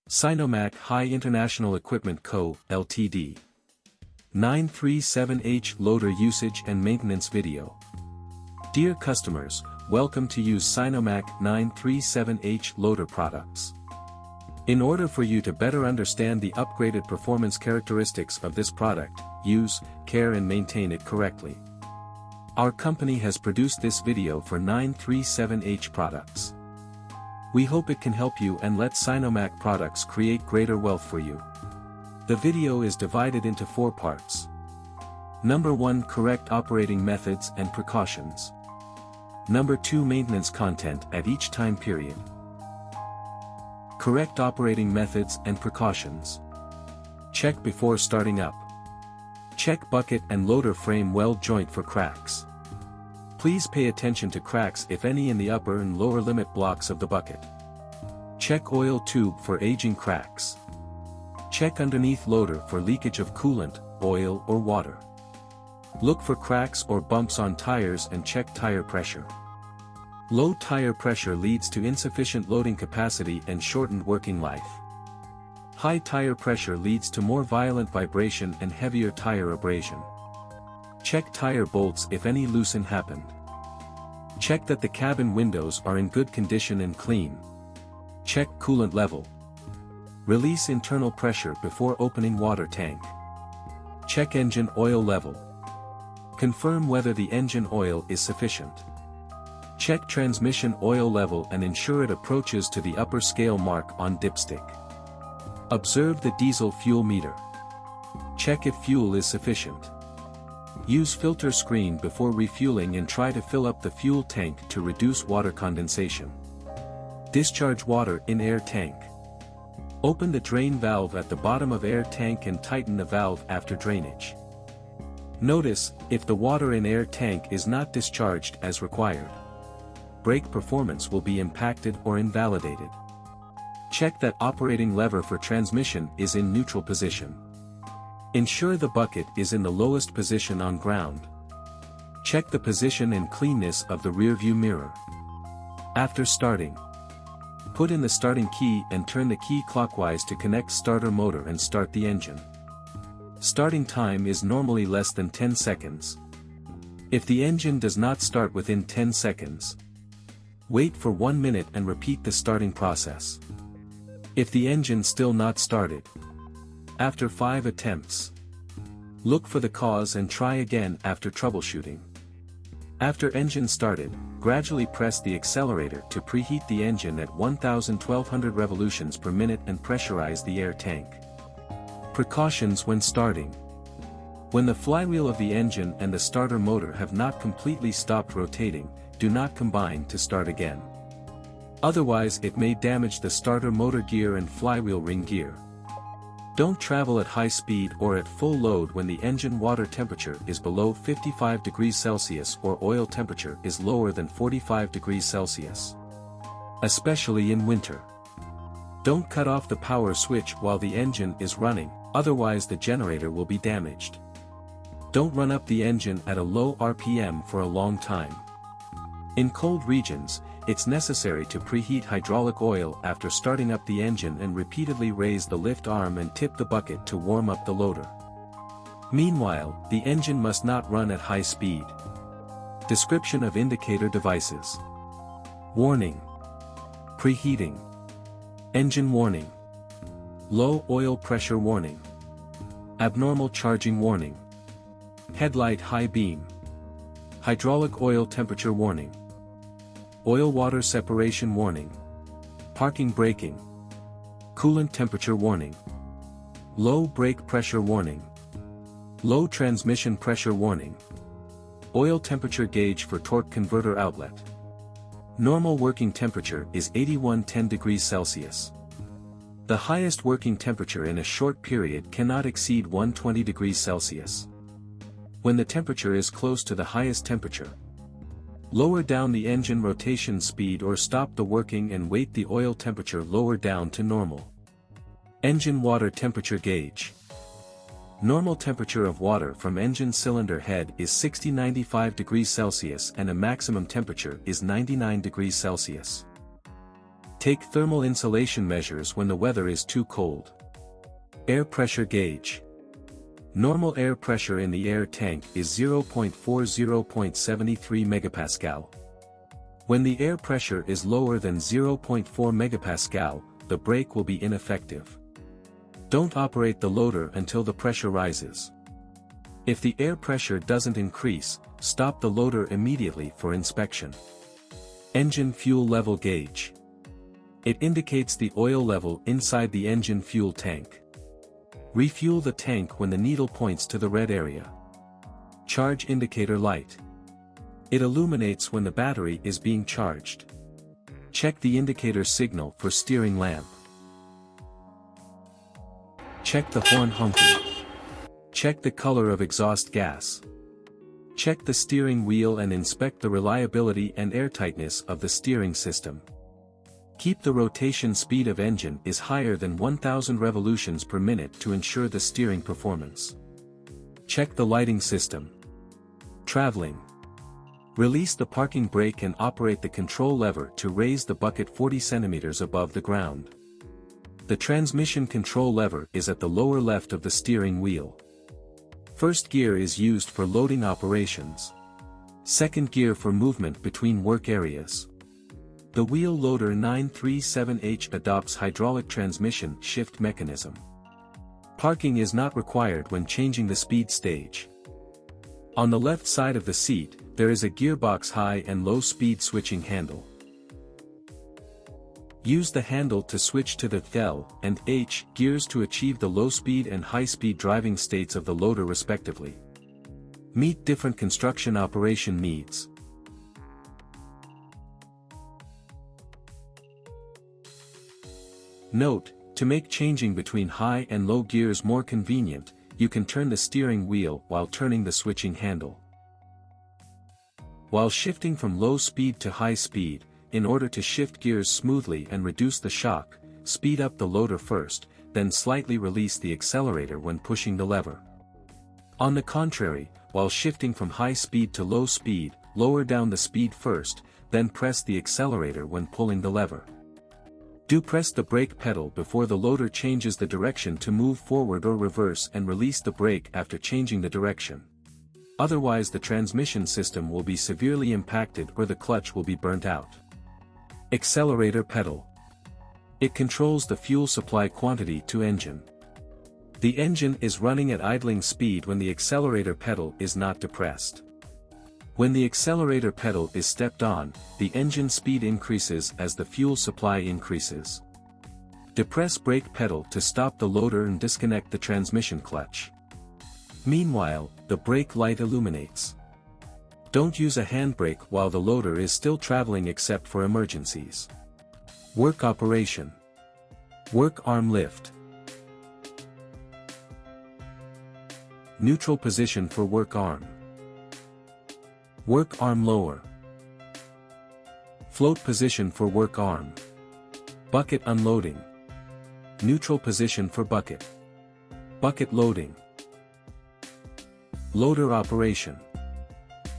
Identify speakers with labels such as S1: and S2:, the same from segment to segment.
S1: SINOMACH High International Equipment Co., Ltd. 937H Loader Usage and Maintenance Video. Dear customers, welcome to use SINOMACH 937H Loader products. In order for you to better understand the upgraded performance characteristics of this product, use, care and maintain it correctly. Our company has produced this video for 937H products. We hope it can help you and let SINOMACH products create greater wealth for you. The video is divided into 4 parts. Number 1, correct operating methods and precautions. Number 2, maintenance content at each time period. Correct operating methods and precautions. Check before starting up. Check bucket and loader frame weld joint for cracks. Please pay attention to cracks if any in the upper and lower limit blocks of the bucket. Check oil tube for aging cracks. Check underneath loader for leakage of coolant, oil or water. Look for cracks or bumps on tires and check tire pressure. Low tire pressure leads to insufficient loading capacity and shortened working life. High tire pressure leads to more violent vibration and heavier tire abrasion. Check tire bolts if any loosen happened. Check that the cabin windows are in good condition and clean. Check coolant level. Release internal pressure before opening water tank. Check engine oil level. Confirm whether the engine oil is sufficient. Check transmission oil level and ensure it approaches to the upper scale mark on dipstick. Observe the diesel fuel meter. Check if fuel is sufficient. Use filter screen before refueling and try to fill up the fuel tank to reduce water condensation. Discharge water in air tank. Open the drain valve at the bottom of air tank and tighten the valve after drainage. Notice, if the water in air tank is not discharged as required, brake performance will be impacted or invalidated. Check that operating lever for transmission is in neutral position. Ensure the bucket is in the lowest position on ground. Check the position and cleanness of the rear view mirror. After starting, put in the starting key and turn the key clockwise to connect starter motor and start the engine. Starting time is normally less than 10 seconds. If the engine does not start within 10 seconds, wait for 1 minute and repeat the starting process. If the engine still not started, after 5 attempts, look for the cause and try again after troubleshooting. After engine started, gradually press the accelerator to preheat the engine at 1200 revolutions per minute and pressurize the air tank. Precautions when starting. When the flywheel of the engine and the starter motor have not completely stopped rotating, do not combine to start again. Otherwise it may damage the starter motor gear and flywheel ring gear. Don't travel at high speed or at full load when the engine water temperature is below 55 degrees Celsius or oil temperature is lower than 45 degrees Celsius. Especially in winter. Don't cut off the power switch while the engine is running, otherwise the generator will be damaged. Don't run up the engine at a low RPM for a long time. In cold regions, it's necessary to preheat hydraulic oil after starting up the engine and repeatedly raise the lift arm and tip the bucket to warm up the loader. Meanwhile, the engine must not run at high speed. Description of indicator devices. Warning. Preheating. Engine warning. Low oil pressure warning. Abnormal charging warning. Headlight high beam. Hydraulic oil temperature warning. Oil-water separation warning. Parking braking. Coolant temperature warning. Low brake pressure warning. Low transmission pressure warning. Oil temperature gauge for torque converter outlet. Normal working temperature is 8110 degrees Celsius. The highest working temperature in a short period cannot exceed 120 degrees Celsius. When the temperature is close to the highest temperature, lower down the engine rotation speed or stop the working and wait the oil temperature lower down to normal. Engine water temperature gauge. Normal temperature of water from engine cylinder head is 60-95 degrees Celsius and a maximum temperature is 99 degrees Celsius. Take thermal insulation measures when the weather is too cold. Air pressure gauge. Normal air pressure in the air tank is 0.40.73 megapascal. When the air pressure is lower than 0.4 megapascal, the brake will be ineffective. Don't operate the loader until the pressure rises. If the air pressure doesn't increase, stop the loader immediately for inspection. Engine fuel level gauge. It indicates the oil level inside the engine fuel tank. Refuel the tank when the needle points to the red area. Charge indicator light. It illuminates when the battery is being charged. Check the indicator signal for steering lamp. Check the horn honking. Check the color of exhaust gas. Check the steering wheel and inspect the reliability and airtightness of the steering system. Keep the rotation speed of engine is higher than 1000 revolutions per minute to ensure the steering performance. Check the lighting system. Traveling. Release the parking brake and operate the control lever to raise the bucket 40 centimeters above the ground. The transmission control lever is at the lower left of the steering wheel. First gear is used for loading operations. Second gear for movement between work areas. The wheel loader 937H adopts hydraulic transmission shift mechanism. Parking is not required when changing the speed stage. On the left side of the seat, there is a gearbox high and low speed switching handle. Use the handle to switch to the L and H gears to achieve the low speed and high speed driving states of the loader respectively. Meet different construction operation needs. Note, to make changing between high and low gears more convenient, you can turn the steering wheel while turning the switching handle. While shifting from low speed to high speed, in order to shift gears smoothly and reduce the shock, speed up the loader first, then slightly release the accelerator when pushing the lever. On the contrary, while shifting from high speed to low speed, lower down the speed first, then press the accelerator when pulling the lever. Do press the brake pedal before the loader changes the direction to move forward or reverse and release the brake after changing the direction. Otherwise the transmission system will be severely impacted or the clutch will be burnt out. Accelerator pedal. It controls the fuel supply quantity to engine. The engine is running at idling speed when the accelerator pedal is not depressed. When the accelerator pedal is stepped on, the engine speed increases as the fuel supply increases. Depress brake pedal to stop the loader and disconnect the transmission clutch. Meanwhile, the brake light illuminates. Don't use a handbrake while the loader is still traveling except for emergencies. Work operation. Work arm lift. Neutral position for work arm. Work arm lower. Float position for work arm. Bucket unloading. Neutral position for bucket. Bucket loading. Loader operation.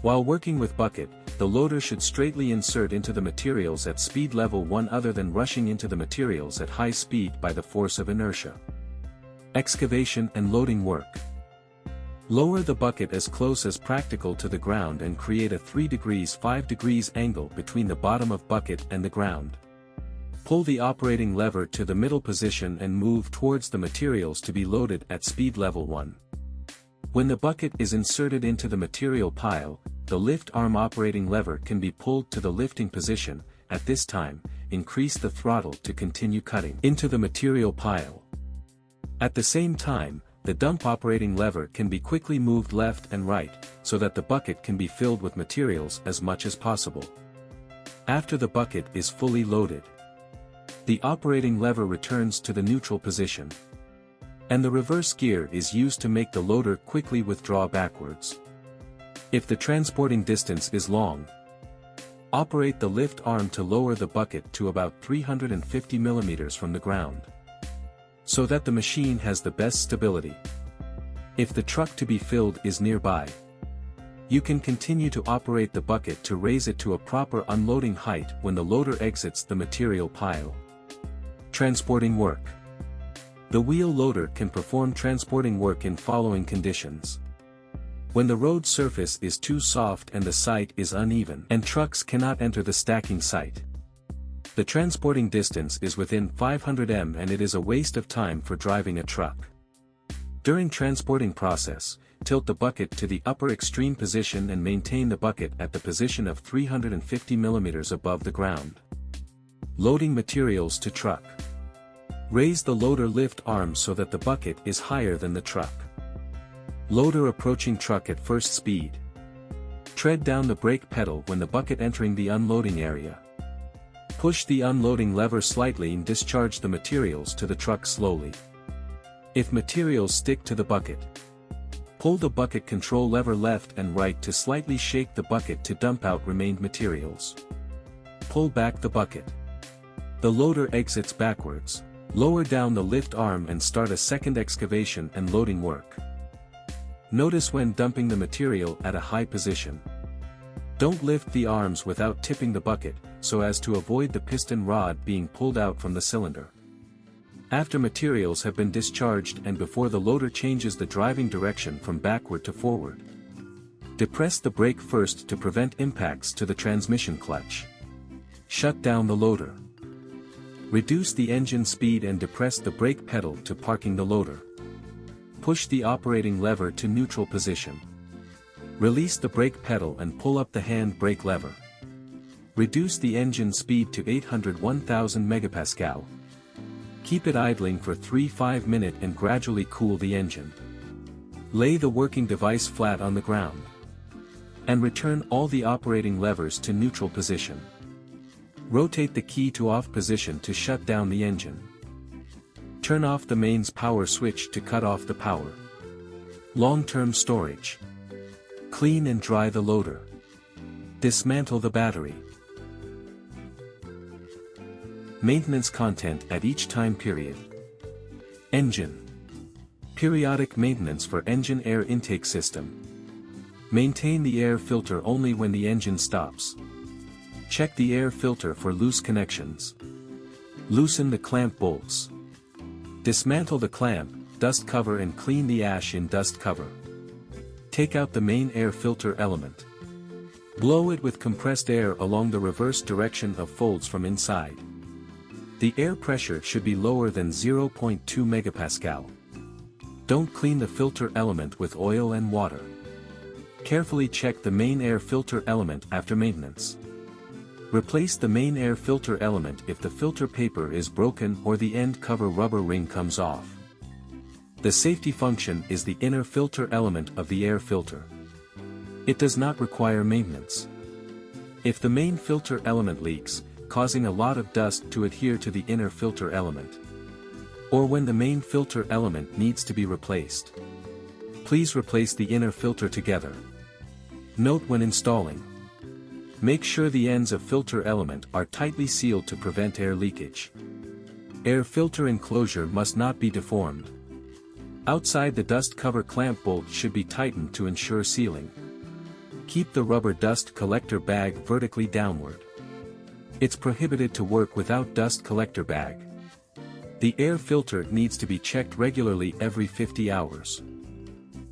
S1: While working with bucket, the loader should straightly insert into the materials at speed level 1 other than rushing into the materials at high speed by the force of inertia. Excavation and loading work. Lower the bucket as close as practical to the ground and create a 3 degrees 5 degrees angle between the bottom of bucket and the ground. Pull the operating lever to the middle position and move towards the materials to be loaded at speed level 1. When the bucket is inserted into the material pile, the lift arm operating lever can be pulled to the lifting position. At this time, increase the throttle to continue cutting into the material pile. At the same time, the dump operating lever can be quickly moved left and right, so that the bucket can be filled with materials as much as possible. After the bucket is fully loaded, the operating lever returns to the neutral position. And the reverse gear is used to make the loader quickly withdraw backwards. If the transporting distance is long, operate the lift arm to lower the bucket to about 350 mm from the ground, so that the machine has the best stability. If the truck to be filled is nearby, You can continue to operate the bucket to raise it to a proper unloading height when the loader exits the material pile. Transporting work. The wheel loader can perform transporting work in following conditions. When the road surface is too soft and the site is uneven and trucks cannot enter the stacking site. The transporting distance is within 500 m and it is a waste of time for driving a truck. During transporting process, tilt the bucket to the upper extreme position and maintain the bucket at the position of 350 mm above the ground. Loading materials to truck. Raise the loader lift arm so that the bucket is higher than the truck. Loader approaching truck at first speed. Tread down the brake pedal when the bucket entering the unloading area. Push the unloading lever slightly and discharge the materials to the truck slowly. If materials stick to the bucket, pull the bucket control lever left and right to slightly shake the bucket to dump out remained materials. Pull back the bucket. The loader exits backwards. Lower down the lift arm and start a second excavation and loading work. Notice when dumping the material at a high position. Don't lift the arms without tipping the bucket, so as to avoid the piston rod being pulled out from the cylinder. After materials have been discharged and before the loader changes the driving direction from backward to forward, depress the brake first to prevent impacts to the transmission clutch. Shut down the loader. Reduce the engine speed and depress the brake pedal to parking the loader. Push the operating lever to neutral position. Release the brake pedal and pull up the hand brake lever. Reduce the engine speed to 801,000 megapascal. Keep it idling for 3-5 minutes and gradually cool the engine. Lay the working device flat on the ground. And return all the operating levers to neutral position. Rotate the key to off position to shut down the engine. Turn off the mains power switch to cut off the power. Long-term storage. Clean and dry the loader. Dismantle the battery. Maintenance content at each time period. Engine. Periodic maintenance for engine air intake system. Maintain the air filter only when the engine stops. Check the air filter for loose connections. Loosen the clamp bolts. Dismantle the clamp, dust cover and clean the ash in dust cover. Take out the main air filter element. Blow it with compressed air along the reverse direction of folds from inside. The air pressure should be lower than 0.2 megapascal. Don't clean the filter element with oil and water. Carefully check the main air filter element after maintenance. Replace the main air filter element if the filter paper is broken or the end cover rubber ring comes off. The safety function is the inner filter element of the air filter. It does not require maintenance. If the main filter element leaks, causing a lot of dust to adhere to the inner filter element, or when the main filter element needs to be replaced, please replace the inner filter together. Note when installing. Make sure the ends of filter element are tightly sealed to prevent air leakage. Air filter enclosure must not be deformed. Outside the dust cover clamp bolt should be tightened to ensure sealing. Keep the rubber dust collector bag vertically downward. It's prohibited to work without dust collector bag. The air filter needs to be checked regularly every 50 hours.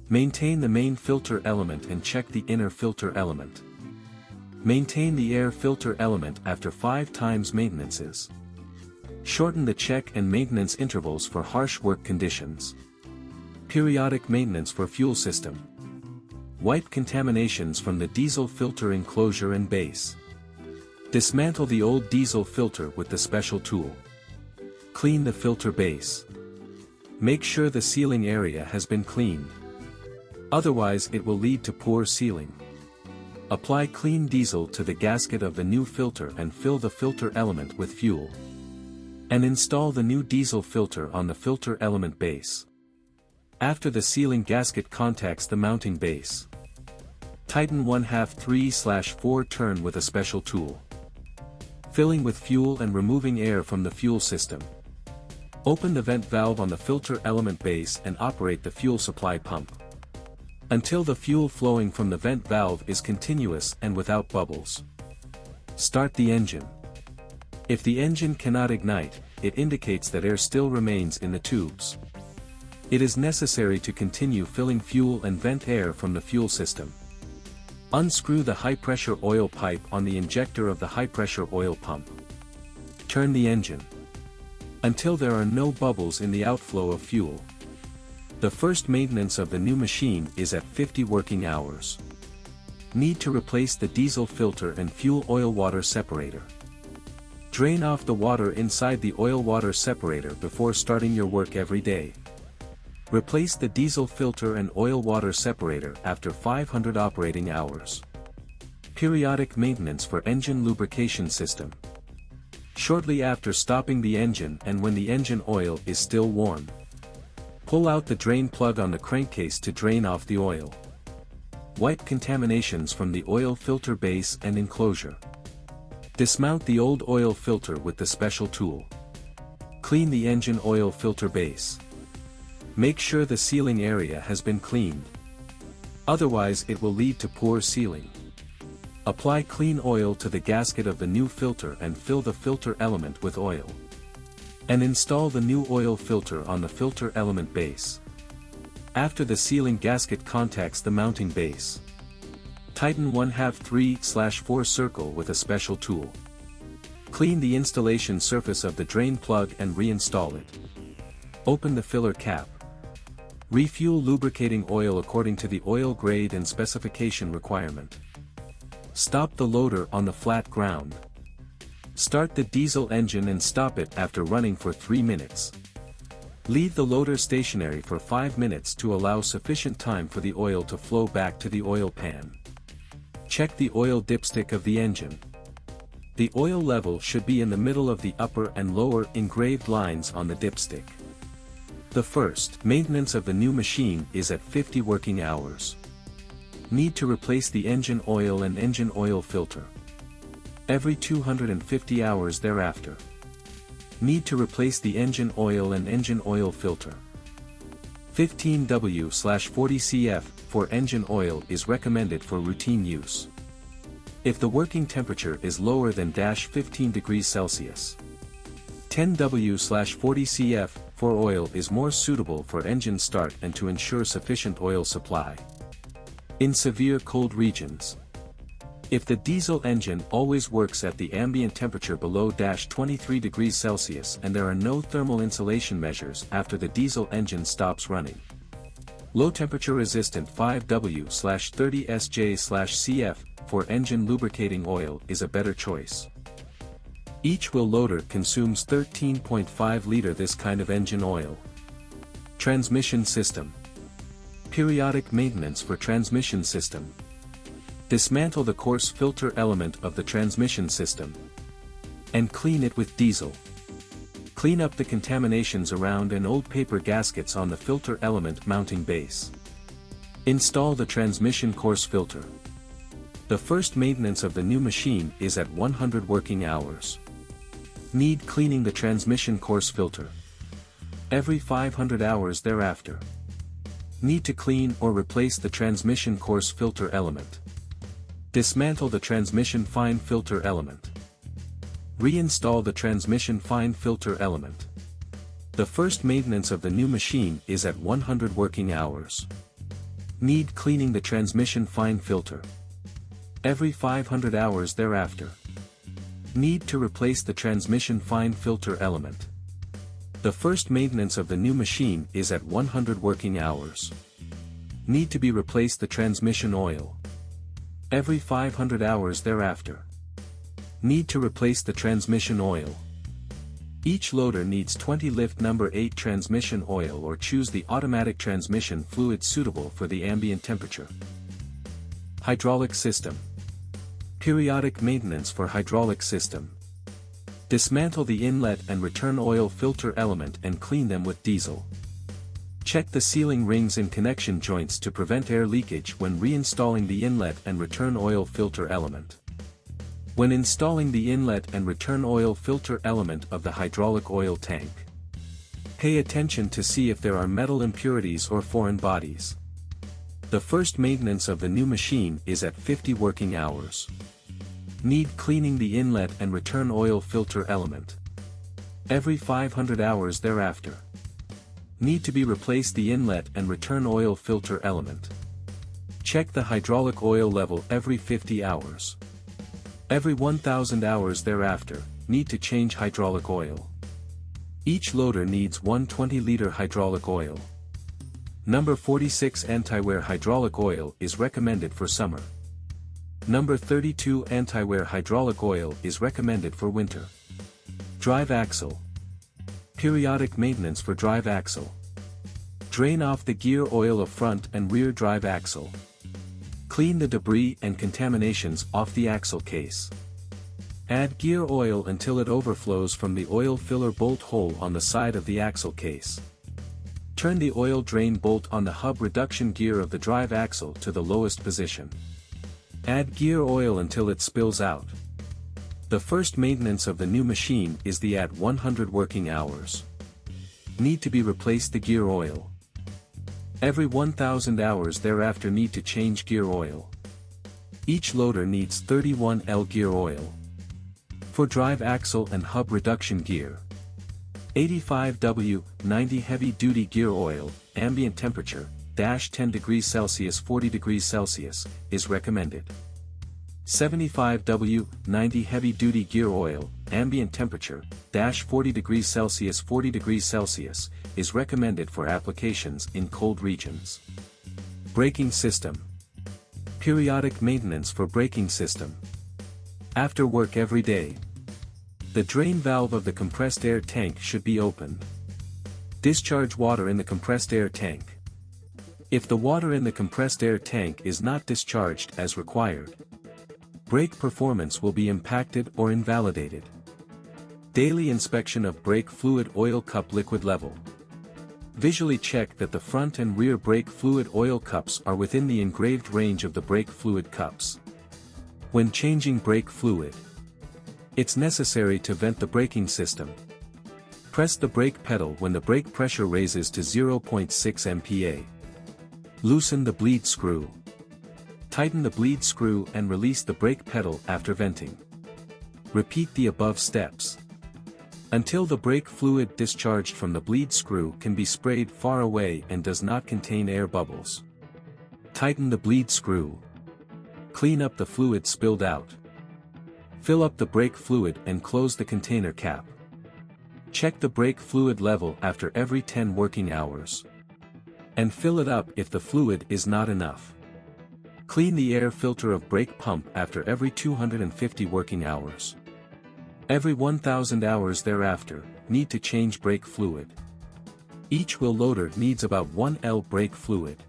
S1: Maintain the main filter element and check the inner filter element. Maintain the air filter element after 5 times maintenances. Shorten the check and maintenance intervals for harsh work conditions. Periodic maintenance for fuel system. Wipe contaminations from the diesel filter enclosure and base. Dismantle the old diesel filter with the special tool. Clean the filter base. Make sure the sealing area has been cleaned. Otherwise it will lead to poor sealing. Apply clean diesel to the gasket of the new filter and fill the filter element with fuel. And install the new diesel filter on the filter element base. After the sealing gasket contacts the mounting base, tighten 1/2 3/4 turn with a special tool. Filling with fuel and removing air from the fuel system. Open the vent valve on the filter element base and operate the fuel supply pump. until the fuel flowing from the vent valve is continuous and without bubbles. Start the engine. If the engine cannot ignite, it indicates that air still remains in the tubes. It is necessary to continue filling fuel and vent air from the fuel system. Unscrew the high-pressure oil pipe on the injector of the high-pressure oil pump. Turn the engine until there are no bubbles in the outflow of fuel. The first maintenance of the new machine is at 50 working hours. Need to replace the diesel filter and fuel oil-water separator. Drain off the water inside the oil-water separator before starting your work every day. Replace the diesel filter and oil-water separator after 500 operating hours. Periodic maintenance for engine lubrication system. Shortly after stopping the engine and when the engine oil is still warm, pull out the drain plug on the crankcase to drain off the oil. Wipe contaminations from the oil filter base and enclosure. Dismount the old oil filter with the special tool. Clean the engine oil filter base. Make sure the sealing area has been cleaned. Otherwise it will lead to poor sealing. Apply clean oil to the gasket of the new filter and fill the filter element with oil. And install the new oil filter on the filter element base. After the sealing gasket contacts the mounting base, tighten 1/2 3/4 circle with a special tool. Clean the installation surface of the drain plug and reinstall it. Open the filler cap. Refuel lubricating oil according to the oil grade and specification requirement. Stop the loader on the flat ground. Start the diesel engine and stop it after running for 3 minutes. Leave the loader stationary for 5 minutes to allow sufficient time for the oil to flow back to the oil pan. Check the oil dipstick of the engine. The oil level should be in the middle of the upper and lower engraved lines on the dipstick. The first maintenance of the new machine is at 50 working hours. Need to replace the engine oil and engine oil filter. Every 250 hours thereafter. Need to replace the engine oil and engine oil filter. 15W/40 cf for engine oil is recommended for routine use. If the working temperature is lower than -15 degrees Celsius. 10W/40 cf for oil is more suitable for engine start and to ensure sufficient oil supply. In severe cold regions. If the diesel engine always works at the ambient temperature below -23 degrees Celsius and there are no thermal insulation measures after the diesel engine stops running. Low temperature resistant 5W/30 SJ/cf for engine lubricating oil is a better choice. Each wheel loader consumes 13.5 liter this kind of engine oil. Transmission system. Periodic maintenance for transmission system. Dismantle the coarse filter element of the transmission system and clean it with diesel. Clean up the contaminations around and old paper gaskets on the filter element mounting base. Install the transmission coarse filter. The first maintenance of the new machine is at 100 working hours. Need cleaning the transmission coarse filter. Every 500 hours thereafter. Need to clean or replace the transmission coarse filter element. Dismantle the transmission fine filter element. Reinstall the transmission fine filter element. The first maintenance of the new machine is at 100 working hours. Need cleaning the transmission fine filter. Every 500 hours thereafter. Need to replace the transmission fine filter element. The first maintenance of the new machine is at 100 working hours. Need to be replaced the transmission oil. Every 500 hours thereafter. Need to replace the transmission oil. Each loader needs 20 lift number 8 transmission oil or choose the automatic transmission fluid suitable for the ambient temperature. Hydraulic system. Periodic maintenance for hydraulic system. Dismantle the inlet and return oil filter element and clean them with diesel. Check the sealing rings and connection joints to prevent air leakage when reinstalling the inlet and return oil filter element. When installing the inlet and return oil filter element of the hydraulic oil tank, pay attention to see if there are metal impurities or foreign bodies. The first maintenance of the new machine is at 50 working hours. Need cleaning the inlet and return oil filter element. Every 500 hours thereafter. Need to be replace the inlet and return oil filter element. Check the hydraulic oil level every 50 hours. Every 1000 hours thereafter, need to change hydraulic oil. Each loader needs 1 20-liter hydraulic oil. Number 46 anti-wear hydraulic oil is recommended for summer. Number 32 anti-wear hydraulic oil is recommended for winter. Drive axle. Periodic maintenance for drive axle. Drain off the gear oil of front and rear drive axle. Clean the debris and contaminations off the axle case. Add gear oil until it overflows from the oil filler bolt hole on the side of the axle case. Turn the oil drain bolt on the hub reduction gear of the drive axle to the lowest position. Add gear oil until it spills out. The first maintenance of the new machine is the at 100 working hours. Need to be replaced the gear oil. Every 1000 hours thereafter need to change gear oil. Each loader needs 31L gear oil. For drive axle and hub reduction gear. 85W, 90 heavy duty gear oil, ambient temperature, -10 degrees Celsius 40 degrees Celsius, is recommended. 75W, 90 heavy duty gear oil, ambient temperature, -40 degrees Celsius 40 degrees Celsius, is recommended for applications in cold regions. Braking system. Periodic maintenance for braking system. After work every day. The drain valve of the compressed air tank should be opened. Discharge water in the compressed air tank. If the water in the compressed air tank is not discharged as required, brake performance will be impacted or invalidated. Daily inspection of brake fluid oil cup liquid level. Visually check that the front and rear brake fluid oil cups are within the engraved range of the brake fluid cups. When changing brake fluid, it's necessary to vent the braking system. Press the brake pedal when the brake pressure raises to 0.6 MPa. Loosen the bleed screw. Tighten the bleed screw and release the brake pedal after venting. Repeat the above steps until the brake fluid discharged from the bleed screw can be sprayed far away and does not contain air bubbles. Tighten the bleed screw. Clean up the fluid spilled out. Fill up the brake fluid and close the container cap. Check the brake fluid level after every 10 working hours. And fill it up if the fluid is not enough. Clean the air filter of brake pump after every 250 working hours. Every 1000 hours thereafter, need to change brake fluid. Each wheel loader needs about 1L brake fluid.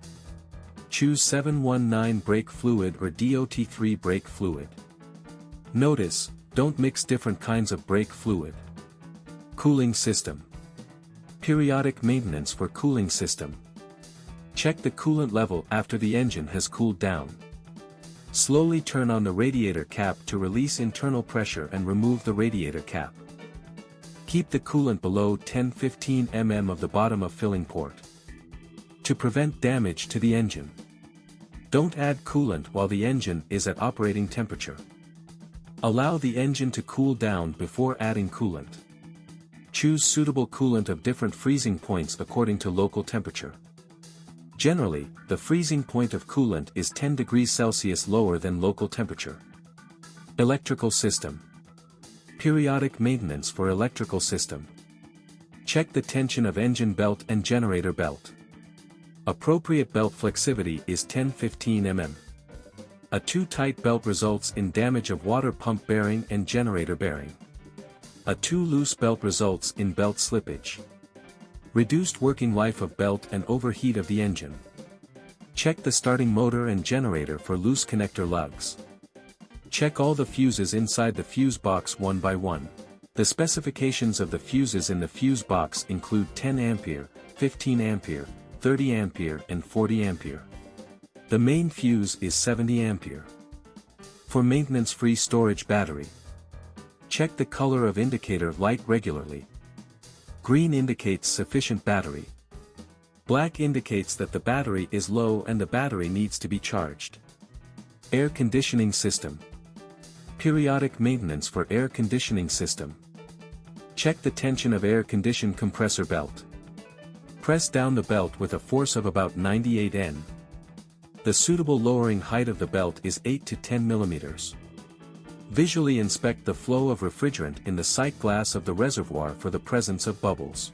S1: Choose 719 brake fluid or DOT3 brake fluid. Notice, don't mix different kinds of brake fluid. Cooling system. Periodic maintenance for cooling system. Check the coolant level after the engine has cooled down. Slowly turn on the radiator cap to release internal pressure and remove the radiator cap. Keep the coolant below 10-15 mm of the bottom of filling port. To prevent damage to the engine. Don't add coolant while the engine is at operating temperature. Allow the engine to cool down before adding coolant. Choose suitable coolant of different freezing points according to local temperature. Generally, the freezing point of coolant is 10 degrees Celsius lower than local temperature. Electrical system. Periodic maintenance for electrical system. Check the tension of engine belt and generator belt. Appropriate belt flexibility is 10-15 mm. A too tight belt results in damage of water pump bearing and generator bearing. A too loose belt results in belt slippage. Reduced working life of belt and overheat of the engine. Check the starting motor and generator for loose connector lugs. Check all the fuses inside the fuse box one by one. The specifications of the fuses in the fuse box include 10 ampere, 15 ampere, 30 ampere and 40 ampere. The main fuse is 70 ampere. For maintenance-free storage battery. Check the color of indicator light regularly. Green indicates sufficient battery. Black indicates that the battery is low and the battery needs to be charged. Air conditioning system. Periodic maintenance for air conditioning system. Check the tension of air condition compressor belt. Press down the belt with a force of about 98 N. The suitable lowering height of the belt is 8 to 10 mm. Visually inspect the flow of refrigerant in the sight glass of the reservoir for the presence of bubbles.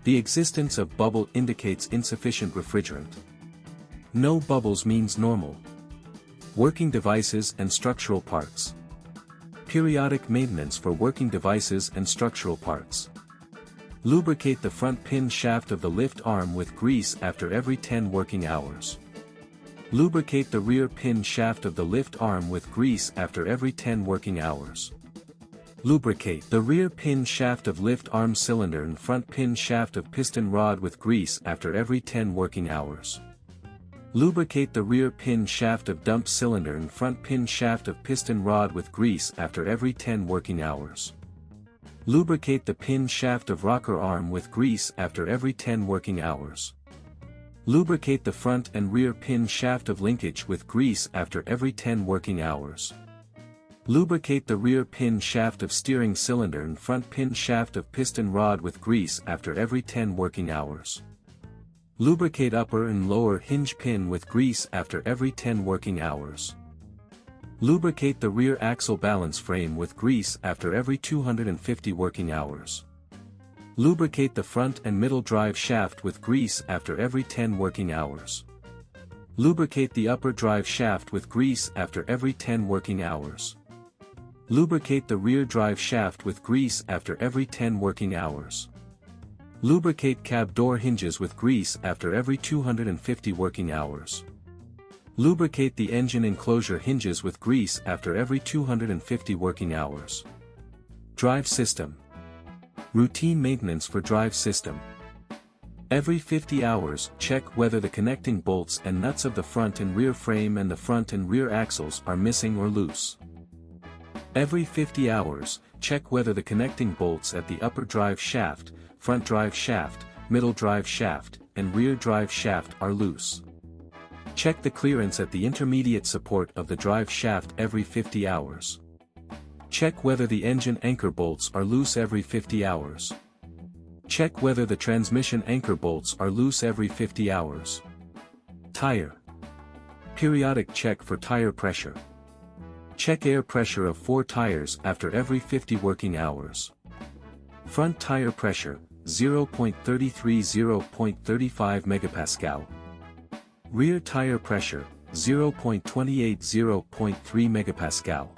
S1: The existence of bubble indicates insufficient refrigerant. No bubbles means normal. Working devices and structural parts. Periodic maintenance for working devices and structural parts. Lubricate the front pin shaft of the lift arm with grease after every 10 working hours. Lubricate the rear pin shaft of the lift arm with grease after every 10 working hours. Lubricate the rear pin shaft of lift arm cylinder and front pin shaft of piston rod with grease after every 10 working hours. Lubricate the rear pin shaft of dump cylinder and front pin shaft of piston rod with grease after every 10 working hours. Lubricate the pin shaft of rocker arm with grease after every 10 working hours. Lubricate the front and rear pin shaft of linkage with grease after every 10 working hours. Lubricate the rear pin shaft of steering cylinder and front pin shaft of piston rod with grease after every 10 working hours. Lubricate upper and lower hinge pin with grease after every 10 working hours. Lubricate the rear axle balance frame with grease after every 250 working hours. Lubricate the front and middle drive shaft with grease after every 10 working hours. Lubricate the upper drive shaft with grease after every 10 working hours. Lubricate the rear drive shaft with grease after every 10 working hours. Lubricate cab door hinges with grease after every 250 working hours. Lubricate the engine enclosure hinges with grease after every 250 working hours. Drive system. Routine maintenance for drive system. Every 50 hours, check whether the connecting bolts and nuts of the front and rear frame and the front and rear axles are missing or loose. Every 50 hours, check whether the connecting bolts at the upper drive shaft, front drive shaft, middle drive shaft, and rear drive shaft are loose. Check the clearance at the intermediate support of the drive shaft every 50 hours. Check whether the engine anchor bolts are loose every 50 hours. Check whether the transmission anchor bolts are loose every 50 hours. Tire. Periodic check for tire pressure. Check air pressure of 4 tires after every 50 working hours. Front tire pressure, 0.33–0.35 megapascal. Rear tire pressure, 0.28–0.3 megapascal.